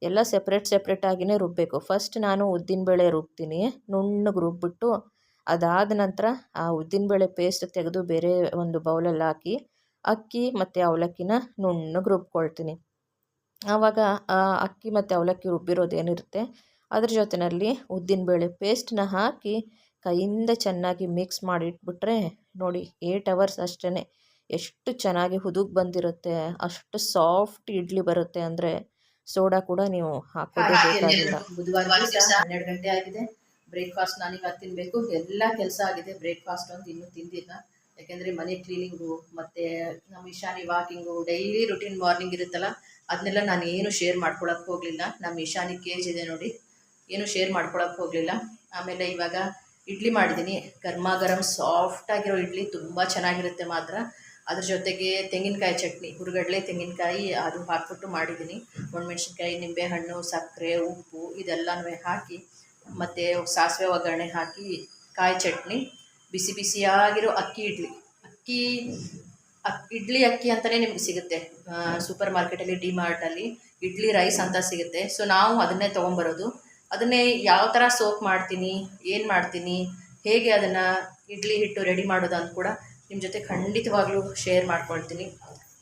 ಎಲ್ಲ ಸೆಪ್ರೇಟಾಗಿಯೇ ರುಬ್ಬಬೇಕು. ಫಸ್ಟ್ ನಾನು ಉದ್ದಿನಬೇಳೆ ರುಬ್ತೀನಿ, ನುಣ್ಣಗೆ ರುಬ್ಬಿಟ್ಟು ಅದಾದ ನಂತರ ಆ ಉದ್ದಿನಬೇಳೆ ಪೇಸ್ಟ್ ತೆಗೆದು ಬೇರೆ ಒಂದು ಬೌಲಲ್ಲಿ ಹಾಕಿ ಅಕ್ಕಿ ಮತ್ತು ಅವಲಕ್ಕಿನ ನುಣ್ಣಗೆ ರುಬ್ಕೊಳ್ತೀನಿ. ಆವಾಗ ಆ ಅಕ್ಕಿ ಮತ್ತು ಅವಲಕ್ಕಿ ರುಬ್ಬಿರೋದೇನಿರುತ್ತೆ ಅದ್ರ ಜೊತೆಯಲ್ಲಿ ಉದ್ದಿನಬೇಳೆ ಪೇಸ್ಟನ್ನ ಹಾಕಿ ಕೈಯಿಂದ ಚೆನ್ನಾಗಿ ಮಿಕ್ಸ್ ಮಾಡಿ ಇಟ್ಬಿಟ್ರೆ ನೋಡಿ 8 ಅವರ್ಸ್ ಅಷ್ಟೇ ಎಷ್ಟು ಚೆನ್ನಾಗಿ ಹುದುಗ್ ಬಂದಿರುತ್ತೆ. ಅಷ್ಟು ಸಾಫ್ಟ್ ಇಡ್ಲಿ ಬರುತ್ತೆ. ಅಂದರೆ ಸೋಡಾ ಕೂಡ ನೀವು ಹಾಕೋದೇ ಬೇಕಾಗಿಲ್ಲ. ಬುಧವಾರ ದಿವಸ 12 ಗಂಟೆ ಆಗಿದೆ. ಬ್ರೇಕ್ಫಾಸ್ಟ್ ನಾನೀಗ ತಿನ್ನಬೇಕು. ಎಲ್ಲ ಕೆಲಸ ಆಗಿದೆ. ಬ್ರೇಕ್ಫಾಸ್ಟ್ ಒಂದು ಇನ್ನೂ ತಿಂದಿಲ್ಲ. ಯಾಕೆಂದರೆ ಮನೆ ಕ್ಲೀನಿಂಗು ಮತ್ತು ನಮ್ಮ Ishani walking, daily routine morning ಇರುತ್ತಲ್ಲ, ಅದನ್ನೆಲ್ಲ ನಾನು ಏನು ಶೇರ್ ಮಾಡ್ಕೊಳಕ್ಕೆ ಹೋಗಲಿಲ್ಲ. ನಮ್ಮ ಇಶಾನಿ ಕೇಜ್ ಇದೆ ನೋಡಿ, ಏನು ಶೇರ್ ಮಾಡ್ಕೊಳಕ್ಕೆ ಹೋಗಲಿಲ್ಲ. ಆಮೇಲೆ ಇವಾಗ ಇಡ್ಲಿ ಮಾಡಿದ್ದೀನಿ. ಗರಂ ಸಾಫ್ಟಾಗಿರೋ ಇಡ್ಲಿ, ತುಂಬ ಚೆನ್ನಾಗಿರುತ್ತೆ ಮಾತ್ರ. ಅದ್ರ ಜೊತೆಗೆ ತೆಂಗಿನಕಾಯಿ ಚಟ್ನಿ, ಹುರುಗಡ್ಲೆ ತೆಂಗಿನಕಾಯಿ ಅದು ಹಾಕ್ಬಿಟ್ಟು ಮಾಡಿದ್ದೀನಿ. ಒಣಮೆಣ್ಸಿನ್ಕಾಯಿ, ನಿಂಬೆಹಣ್ಣು, ಸಕ್ಕರೆ, ಉಪ್ಪು ಇದೆಲ್ಲನೂ ಹಾಕಿ ಮತ್ತು ಸಾಸಿವೆ ಒಗ್ಗರಣೆ ಹಾಕಿ ಕಾಯಿ ಚಟ್ನಿ, ಬಿಸಿಯಾಗಿರೋ ಅಕ್ಕಿ ಇಡ್ಲಿ ಅಕ್ಕಿ ಅಂತಲೇ ನಿಮ್ಗೆ ಸಿಗುತ್ತೆ ಸೂಪರ್ ಮಾರ್ಕೆಟಲ್ಲಿ, ಡಿಮಾರ್ಟಲ್ಲಿ ಇಡ್ಲಿ ರೈಸ್ ಅಂತ ಸಿಗುತ್ತೆ. ಸೊ ನಾವು ಅದನ್ನೇ ತೊಗೊಂಬರೋದು. ಅದನ್ನೇ ಯಾವ ಥರ ಸೋಕ್ ಮಾಡ್ತೀನಿ, ಏನು ಮಾಡ್ತೀನಿ, ಹೇಗೆ ಅದನ್ನು ಇಡ್ಲಿ ಹಿಟ್ಟು ರೆಡಿ ಮಾಡೋದು ಅಂತ ಕೂಡ ನಿಮ್ಮ ಜೊತೆ ಖಂಡಿತವಾಗ್ಲೂ ಶೇರ್ ಮಾಡ್ಕೊಳ್ತೀನಿ.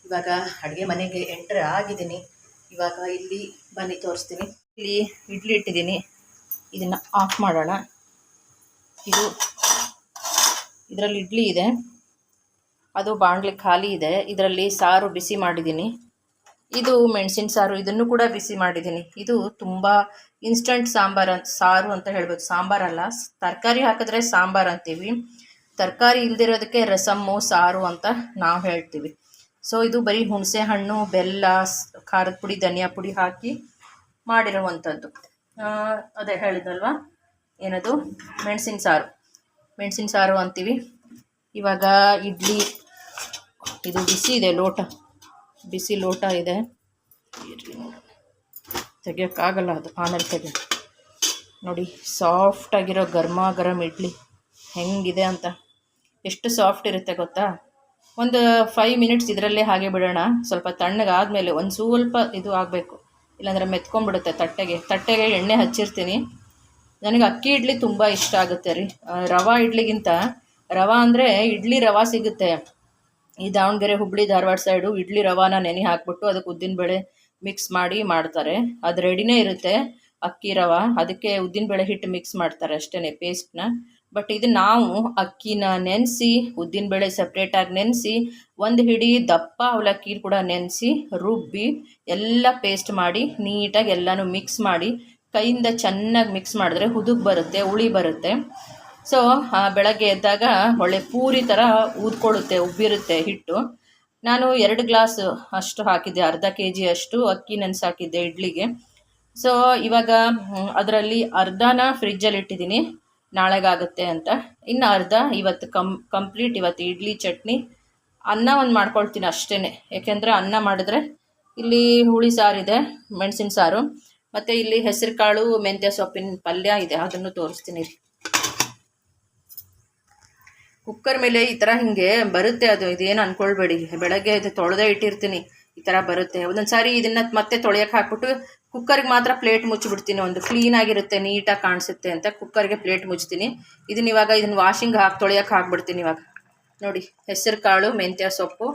ಇವಾಗ ಅಡುಗೆ ಮನೆಗೆ ಎಂಟರ್ ಆಗಿದ್ದೀನಿ. ಇವಾಗ ಇಲ್ಲಿ ಬನ್ನಿ ತೋರಿಸ್ತೀನಿ. ಇಲ್ಲಿ ಇಡ್ಲಿ ಇಟ್ಟಿದ್ದೀನಿ, ಇದನ್ನು ಆಫ್ ಮಾಡೋಣ. ಇದರಲ್ಲಿ ಇಡ್ಲಿ ಇದೆ, ಅದು ಬಾಣಲೆ ಖಾಲಿ ಇದೆ. ಇದರಲ್ಲಿ ಸಾರು ಬಿಸಿ ಮಾಡಿದ್ದೀನಿ. ಇದು ಮೆಣಸಿನ ಸಾರು, ಇದನ್ನು ಕೂಡ ಬಿಸಿ ಮಾಡಿದ್ದೀನಿ. ಇದು ತುಂಬ ಇನ್ಸ್ಟಂಟ್ ಸಾರು ಅಂತ ಹೇಳ್ಬೋದು. ಸಾಂಬಾರಲ್ಲ, ತರಕಾರಿ ಹಾಕಿದ್ರೆ ಸಾಂಬಾರು ಅಂತೀವಿ. ತರಕಾರಿ ಇಲ್ದಿರೋದಕ್ಕೆ ರಸಮ್ಮು ಸಾರು ಅಂತ ನಾವು ಹೇಳ್ತೀವಿ. ಸೊ ಇದು ಬರೀ ಹುಣಸೆ ಹಣ್ಣು, ಬೆಲ್ಲ, ಖಾರದ ಪುಡಿ, ಧನಿಯಾ ಪುಡಿ ಹಾಕಿ ಮಾಡಿರುವಂಥದ್ದು. ಅದೇ ಹೇಳಿದಲ್ವ, ಏನದು ಮೆಣಸಿನ ಸಾರು ಅಂತೀವಿ. ಇವಾಗ ಇಡ್ಲಿ, ಇದು ಬಿಸಿ ಇದೆ, ಬಿಸಿ ಲೋಟ ಇದೆ. ತೆಗಿಯೋಕ್ಕಾಗಲ್ಲ, ಅದು ಆಮೇಲೆ ತೆಗಿ. ನೋಡಿ ಸಾಫ್ಟಾಗಿರೋ ಗರಂ ಇಡ್ಲಿ ಹೆಂಗಿದೆ ಅಂತ. ಎಷ್ಟು ಸಾಫ್ಟ್ ಇರುತ್ತೆ ಗೊತ್ತಾ. ಒಂದು 5 ಮಿನಿಟ್ಸ್ ಇದರಲ್ಲೇ ಹಾಗೆ ಬಿಡೋಣ. ಸ್ವಲ್ಪ ತಣ್ಣಗಾದಮೇಲೆ ಒಂದು ಸ್ವಲ್ಪ ಇದು ಆಗಬೇಕು, ಇಲ್ಲಾಂದರೆ ಮೆತ್ಕೊಂಡ್ಬಿಡುತ್ತೆ. ತಟ್ಟೆಗೆ ಎಣ್ಣೆ ಹಚ್ಚಿರ್ತೀನಿ. ನನಗೆ ಅಕ್ಕಿ ಇಡ್ಲಿ ತುಂಬ ಇಷ್ಟ ಆಗುತ್ತೆ ರೀ. ರವಾ ಇಡ್ಲಿಗಿಂತ, ರವಾ ಅಂದರೆ ಇಡ್ಲಿ ರವಾ ಸಿಗುತ್ತೆ ಈ ದಾವಣಗೆರೆ, ಹುಬ್ಬಳ್ಳಿ, ಧಾರವಾಡ ಸೈಡು. ಇಡ್ಲಿ ರವಾನ ನೆನೆ ಹಾಕ್ಬಿಟ್ಟು ಅದಕ್ಕೆ ಉದ್ದಿನಬೇಳೆ ಮಿಕ್ಸ್ ಮಾಡಿ ಮಾಡ್ತಾರೆ. ಅದು ರೆಡಿನೇ ಇರುತ್ತೆ ಅಕ್ಕಿ ರವಾ. ಅದಕ್ಕೆ ಉದ್ದಿನಬೇಳೆ ಹಿಟ್ಟು ಮಿಕ್ಸ್ ಮಾಡ್ತಾರೆ ಅಷ್ಟೇ, ಪೇಸ್ಟ್ನ. ಬಟ್ ಇದು ನಾವು ಅಕ್ಕಿನ ನೆನೆಸಿ, ಉದ್ದಿನಬೇಳೆ ಸಪ್ರೇಟಾಗಿ ನೆನೆಸಿ, ಒಂದು ಹಿಡಿ ದಪ್ಪ ಅವಲಕ್ಕಿ ಕೂಡ ನೆನೆಸಿ ರುಬ್ಬಿ ಎಲ್ಲ ಪೇಸ್ಟ್ ಮಾಡಿ ನೀಟಾಗಿ ಎಲ್ಲನೂ ಮಿಕ್ಸ್ ಮಾಡಿ ಕೈಯಿಂದ ಚೆನ್ನಾಗಿ ಮಿಕ್ಸ್ ಮಾಡಿದ್ರೆ ಹುದುಗ್ ಬರುತ್ತೆ, ಹುಳಿ ಬರುತ್ತೆ. ಸೊ ಬೆಳಗ್ಗೆ ಎದ್ದಾಗ ಒಳ್ಳೆ ಪೂರಿ ಥರ ಊದ್ಕೊಳ್ಳುತ್ತೆ, ಉಬ್ಬಿರುತ್ತೆ ಹಿಟ್ಟು. ನಾನು 2 ಗ್ಲಾಸ್ ಅಷ್ಟು ಹಾಕಿದ್ದೆ, ಅರ್ಧ kg ಅಷ್ಟು ಅಕ್ಕಿ ನೆನೆಸಾಕಿದ್ದೆ ಇಡ್ಲಿಗೆ. ಸೊ ಇವಾಗ ಅದರಲ್ಲಿ ಅರ್ಧನ ಫ್ರಿಜ್ಜಲ್ಲಿ ಇಟ್ಟಿದ್ದೀನಿ ನಾಳೆಗಾಗುತ್ತೆ ಅಂತ, ಇನ್ನು ಅರ್ಧ ಇವತ್ತು ಕಂಪ್ಲೀಟ್ ಇವತ್ತು ಇಡ್ಲಿ ಚಟ್ನಿ ಅನ್ನ ಒಂದು ಮಾಡ್ಕೊಳ್ತೀನಿ ಅಷ್ಟೇ. ಯಾಕೆಂದರೆ ಅನ್ನ ಮಾಡಿದ್ರೆ ಇಲ್ಲಿ ಹುಳಿ ಸಾರಿದೆ, ಮೆಣಸಿನ ಸಾರು, ಮತ್ತು ಇಲ್ಲಿ ಹೆಸರು ಕಾಳು ಮೆಂತ್ಯ ಸೊಪ್ಪಿನ ಪಲ್ಯ ಇದೆ, ಅದನ್ನು ತೋರಿಸ್ತೀನಿ ರೀ. ಕುಕ್ಕರ್ ಮೇಲೆ ಈ ಥರ ಹಿಂಗೆ ಬರುತ್ತೆ, ಅದು ಇದೇನು ಅಂದ್ಕೊಳ್ಬೇಡಿ. ಬೆಳಗ್ಗೆ ಇದು ತೊಳೆದೇ ಇಟ್ಟಿರ್ತೀನಿ, ಈ ಥರ ಬರುತ್ತೆ. ಒಂದೊಂದು ಸಾರಿ ಇದನ್ನು ಮತ್ತೆ ತೊಳೆಯೋಕೆ ಹಾಕ್ಬಿಟ್ಟು ಕುಕ್ಕರ್ಗೆ ಮಾತ್ರ ಪ್ಲೇಟ್ ಮುಚ್ಚಿಬಿಡ್ತೀನಿ, ಒಂದು ಕ್ಲೀನಾಗಿರುತ್ತೆ, ನೀಟಾಗಿ ಕಾಣಿಸುತ್ತೆ ಅಂತ ಕುಕ್ಕರ್ಗೆ ಪ್ಲೇಟ್ ಮುಚ್ತೀನಿ. ಇದನ್ನು ವಾಷಿಂಗ್ ತೊಳೆಯೋಕೆ ಹಾಕ್ಬಿಡ್ತೀನಿ. ಇವಾಗ ನೋಡಿ, ಹೆಸರು ಕಾಳು ಮೆಂತ್ಯ ಸೊಪ್ಪು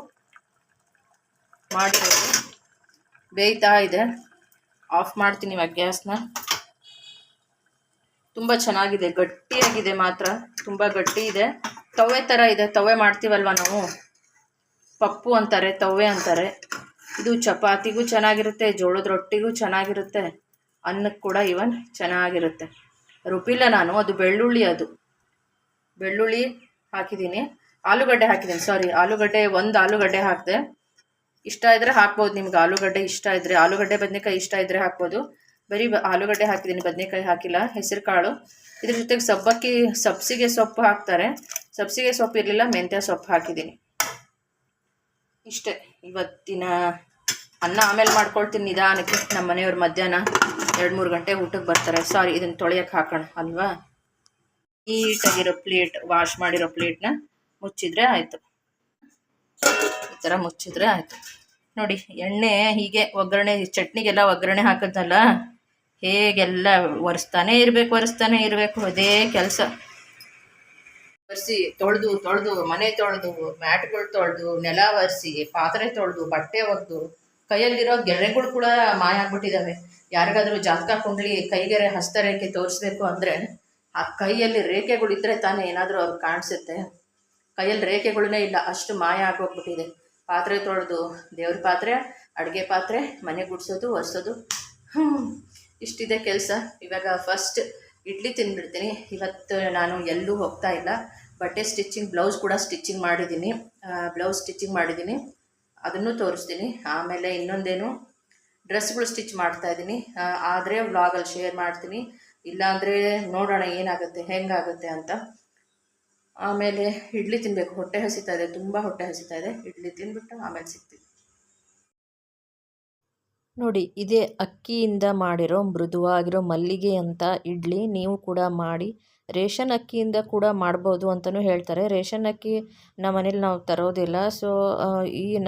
ಮಾಡಿರೋದು ಬೇಯ್ತಾ ಇದೆ. ಆಫ್ ಮಾಡ್ತೀನಿ ಇವಾಗ ಗ್ಯಾಸ್ನ. ತುಂಬ ಚೆನ್ನಾಗಿದೆ, ಗಟ್ಟಿಯಾಗಿದೆ, ಮಾತ್ರ ತುಂಬ ಗಟ್ಟಿ ಇದೆ. ತವೆ ಥರ ಇದೆ, ತವೆ ಮಾಡ್ತೀವಲ್ವ ನಾವು, ಪಪ್ಪು ಅಂತಾರೆ, ತವೆ ಅಂತಾರೆ. ಇದು ಚಪಾತಿಗೂ ಚೆನ್ನಾಗಿರುತ್ತೆ, ಜೋಳದ ರೊಟ್ಟಿಗೂ ಚೆನ್ನಾಗಿರುತ್ತೆ, ಅನ್ನಕ್ಕೆ ಕೂಡ ಇವನ್ ಚೆನ್ನಾಗಿರುತ್ತೆ. ರುಬ್ಬಿಲ್ಲ ನಾನು, ಅದು ಬೆಳ್ಳುಳ್ಳಿ ಹಾಕಿದ್ದೀನಿ, ಆಲೂಗಡ್ಡೆ ಹಾಕಿದ್ದೀನಿ, ಆಲೂಗಡ್ಡೆ ಹಾಕಿದೆ. ಇಷ್ಟ ಇದ್ದರೆ ಹಾಕ್ಬೋದು, ನಿಮ್ಗೆ ಆಲೂಗಡ್ಡೆ ಇಷ್ಟ ಇದ್ದರೆ, ಆಲೂಗಡ್ಡೆ ಬದನೆಕಾಯಿ ಇಷ್ಟ ಇದ್ದರೆ ಹಾಕ್ಬೋದು. ಬರೀ ಆಲೂಗಡ್ಡೆ ಹಾಕಿದ್ದೀನಿ, ಬದನೆಕಾಯಿ ಹಾಕಿಲ್ಲ. ಹೆಸರು ಕಾಳು, ಇದ್ರ ಜೊತೆಗೆ ಸಬ್ಸಿಗೆ ಸೊಪ್ಪು ಹಾಕ್ತಾರೆ, ಸಬ್ಸಿಗೆ ಸೊಪ್ಪು ಇರಲಿಲ್ಲ, ಮೆಂತ್ಯ ಸೊಪ್ಪು ಹಾಕಿದ್ದೀನಿ. ಇಷ್ಟೇ ಇವತ್ತಿನ ಅನ್ನ. ಆಮೇಲೆ ಮಾಡ್ಕೊಳ್ತೀನಿ ನಿಧಾನಕ್ಕೆ, ನಮ್ಮ ಮನೆಯವ್ರು ಮಧ್ಯಾಹ್ನ 2-3 ಗಂಟೆ ಊಟಕ್ಕೆ ಬರ್ತಾರೆ. ಇದನ್ನು ತೊಳೆಯೋಕೆ ಹಾಕೋಣ ಅಲ್ವಾ. ನೀಟಾಗಿರೋ ಪ್ಲೇಟ್, ವಾಶ್ ಮಾಡಿರೋ ಪ್ಲೇಟ್ನ ಮುಚ್ಚಿದ್ರೆ ಆಯಿತು. ಈ ಥರ ಮುಚ್ಚಿದ್ರೆ ಆಯಿತು. ನೋಡಿ, ಎಣ್ಣೆ ಹೀಗೆ ಒಗ್ಗರಣೆ, ಚಟ್ನಿಗೆಲ್ಲ ಒಗ್ಗರಣೆ ಹಾಕೋದಲ್ಲ, ಹೇಗೆಲ್ಲ ಒರೆಸ್ತಾನೆ ಇರಬೇಕು, ಅದೇ ಕೆಲಸ. ಒರೆಸಿ ತೊಳೆದು ಮನೆ ತೊಳೆದು, ಮ್ಯಾಟ್ಗಳು ತೊಳೆದು, ನೆಲ ಒರೆಸಿ, ಪಾತ್ರೆ ತೊಳೆದು, ಬಟ್ಟೆ ಒಗೆದು, ಕೈಯಲ್ಲಿರೋ ಗೆರೆಗಳು ಕೂಡ ಮಾಯ ಆಗ್ಬಿಟ್ಟಿದ್ದಾವೆ. ಯಾರಿಗಾದ್ರೂ ಜಾತಕ ಕುಂಡಲಿ ಕೈಗೆರೆ ಹಸ್ತರೇಖೆ ತೋರಿಸ್ಬೇಕು ಅಂದರೆ ಆ ಕೈಯಲ್ಲಿ ರೇಖೆಗಳಿದ್ರೆ ತಾನೇ ಏನಾದರೂ ಅವ್ರಿಗೆ ಕಾಣಿಸುತ್ತೆ. ಕೈಯಲ್ಲಿ ರೇಖೆಗಳೇ ಇಲ್ಲ, ಅಷ್ಟು ಮಾಯ ಆಗೋಗ್ಬಿಟ್ಟಿದೆ. ಪಾತ್ರೆ ತೊಳೆದು, ದೇವ್ರ ಪಾತ್ರೆ, ಅಡುಗೆ ಪಾತ್ರೆ, ಮನೆ ಗುಡಿಸೋದು, ಒರೆಸೋದು, ಇಷ್ಟಿದೆ ಕೆಲಸ. ಇವಾಗ ಫಸ್ಟ್ ಇಡ್ಲಿ ತಿಂದ್ಬಿಡ್ತೀನಿ. ಇವತ್ತು ನಾನು ಎಲ್ಲೂ ಹೋಗ್ತಾ ಇಲ್ಲ. ಬಟ್ಟೆ ಸ್ಟಿಚಿಂಗ್, ಬ್ಲೌಸ್ ಕೂಡ ಸ್ಟಿಚಿಂಗ್ ಮಾಡಿದ್ದೀನಿ, ಅದನ್ನು ತೋರಿಸ್ತೀನಿ. ಆಮೇಲೆ ಇನ್ನೊಂದೇನು, ಡ್ರೆಸ್ಗಳು ಸ್ಟಿಚ್ ಮಾಡ್ತಾಯಿದ್ದೀನಿ. ಆದರೆ ವ್ಲಾಗಲ್ಲಿ ಶೇರ್ ಮಾಡ್ತೀನಿ, ಇಲ್ಲಾಂದರೆ ನೋಡೋಣ ಏನಾಗುತ್ತೆ, ಹೆಂಗಾಗುತ್ತೆ ಅಂತ. ಆಮೇಲೆ ಇಡ್ಲಿ ತಿನ್ನಬೇಕು, ಹೊಟ್ಟೆ ಹಸಿತಾ ಇದೆ, ತುಂಬ ಹೊಟ್ಟೆ ಹಸಿತಾ ಇದೆ. ಇಡ್ಲಿ ತಿಂದ್ಬಿಟ್ಟು ಆಮೇಲೆ ಸಿಗ್ತೀನಿ. ನೋಡಿ, ಇದೇ ಅಕ್ಕಿಯಿಂದ ಮಾಡಿರೋ ಮೃದುವಾಗಿರೋ ಮಲ್ಲಿಗೆ ಅಂತ ಇಡ್ಲಿ. ನೀವು ಕೂಡ ಮಾಡಿ. ರೇಷನ್ ಅಕ್ಕಿಯಿಂದ ಕೂಡ ಮಾಡ್ಬೋದು ಅಂತಲೂ ಹೇಳ್ತಾರೆ. ರೇಷನ್ ಅಕ್ಕಿ ನಮ್ಮ ಮನೇಲಿ ನಾವು ತರೋದಿಲ್ಲ. ಸೊ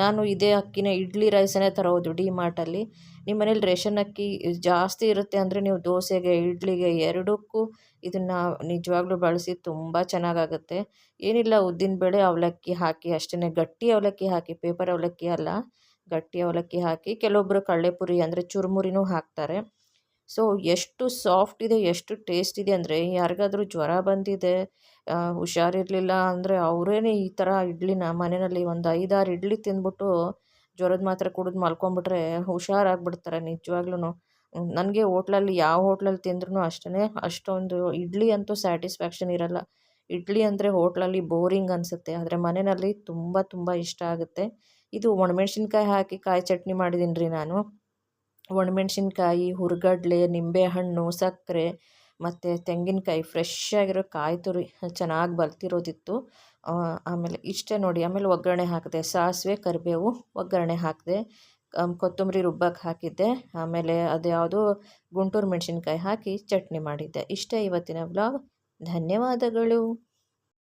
ನಾನು ಇದೇ ಅಕ್ಕಿನ, ಇಡ್ಲಿ ರೈಸನ್ನೇ ತರೋದು ಡಿಮಾರ್ಟಲ್ಲಿ. ನಿಮ್ಮ ಮನೇಲಿ ರೇಷನ್ ಅಕ್ಕಿ ಜಾಸ್ತಿ ಇರುತ್ತೆ ಅಂದರೆ ನೀವು ದೋಸೆಗೆ, ಇಡ್ಲಿಗೆ ಎರಡಕ್ಕೂ ಇದನ್ನು ನಿಜವಾಗ್ಲೂ ಬಳಸಿ, ತುಂಬ ಚೆನ್ನಾಗಾಗುತ್ತೆ. ಏನಿಲ್ಲ, ಉದ್ದಿನಬೇಳೆ ಅವಲಕ್ಕಿ ಹಾಕಿ ಅಷ್ಟೇ, ಗಟ್ಟಿ ಅವಲಕ್ಕಿ ಹಾಕಿ, ಪೇಪರ್ ಅವಲಕ್ಕಿ ಅಲ್ಲ, ಗಟ್ಟಿ ಅವಲಕ್ಕಿ ಹಾಕಿ. ಕೆಲವೊಬ್ಬರು ಕಡಲೆಪುರಿ ಅಂದರೆ ಚುರುಮುರಿನೂ ಹಾಕ್ತಾರೆ. ಸೊ ಎಷ್ಟು ಸಾಫ್ಟ್ ಇದೆ, ಎಷ್ಟು ಟೇಸ್ಟ್ ಇದೆ ಅಂದರೆ, ಯಾರಿಗಾದ್ರೂ ಜ್ವರ ಬಂದಿದೆ, ಹುಷಾರಿರಲಿಲ್ಲ ಅಂದರೆ ಅವರೇನೆ ಈ ಥರ ಇಡ್ಲಿನ ಮನೆಯಲ್ಲಿ ಒಂದು 5-6 ಇಡ್ಲಿ ತಿಂದ್ಬಿಟ್ಟು ಜ್ವರದ ಮಾತ್ರೆ ಕುಡಿದು ಮಲ್ಕೊಂಬಿಟ್ರೆ ಹುಷಾರಾಗ್ಬಿಡ್ತಾರೆ ನಿಜವಾಗ್ಲೂ. ನನಗೆ ಯಾವ ಹೋಟ್ಲಲ್ಲಿ ತಿಂದ್ರೂ ಅಷ್ಟೇ, ಅಷ್ಟೊಂದು ಇಡ್ಲಿ ಅಂತೂ ಸ್ಯಾಟಿಸ್ಫ್ಯಾಕ್ಷನ್ ಇರಲ್ಲ. ಇಡ್ಲಿ ಅಂದರೆ ಹೋಟ್ಲಲ್ಲಿ ಬೋರಿಂಗ್ ಅನಿಸುತ್ತೆ, ಆದರೆ ಮನೆಯಲ್ಲಿ ತುಂಬ ತುಂಬ ಇಷ್ಟ ಆಗುತ್ತೆ. ಇದು ಒಣಮೆಣ್ಸಿನ್ಕಾಯಿ ಹಾಕಿ ಕಾಯಿ ಚಟ್ನಿ ಮಾಡಿದ್ದೀನಿ ರೀ ನಾನು. ಒಣಮೆಣ್ಸಿನ್ಕಾಯಿ, ಹುರ್ಗಡ್ಲೆ, ನಿಂಬೆಹಣ್ಣು, ಸಕ್ಕರೆ ಮತ್ತು ತೆಂಗಿನಕಾಯಿ, ಫ್ರೆಶ್ ಆಗಿರೋ ಕಾಯಿ ತುರಿ ಚೆನ್ನಾಗಿ ಬಲ್ತಿರೋದಿತ್ತು. ಆಮೇಲೆ ಇಷ್ಟೇ ನೋಡಿ. ಆಮೇಲೆ ಒಗ್ಗರಣೆ ಹಾಕಿದೆ, ಸಾಸಿವೆ, ಕರಿಬೇವು ಒಗ್ಗರಣೆ ಹಾಕಿದೆ, ಕೊತ್ತಂಬರಿ ರುಬ್ಬಕ್ಕೆ ಹಾಕಿದ್ದೆ. ಆಮೇಲೆ ಅದ್ಯಾವುದು ಗುಂಟೂರು ಮೆಣಸಿನ್ಕಾಯಿ ಹಾಕಿ ಚಟ್ನಿ ಮಾಡಿದ್ದೆ. ಇಷ್ಟೇ ಇವತ್ತಿನ ವ್ಲಾಗ್. ಧನ್ಯವಾದಗಳು.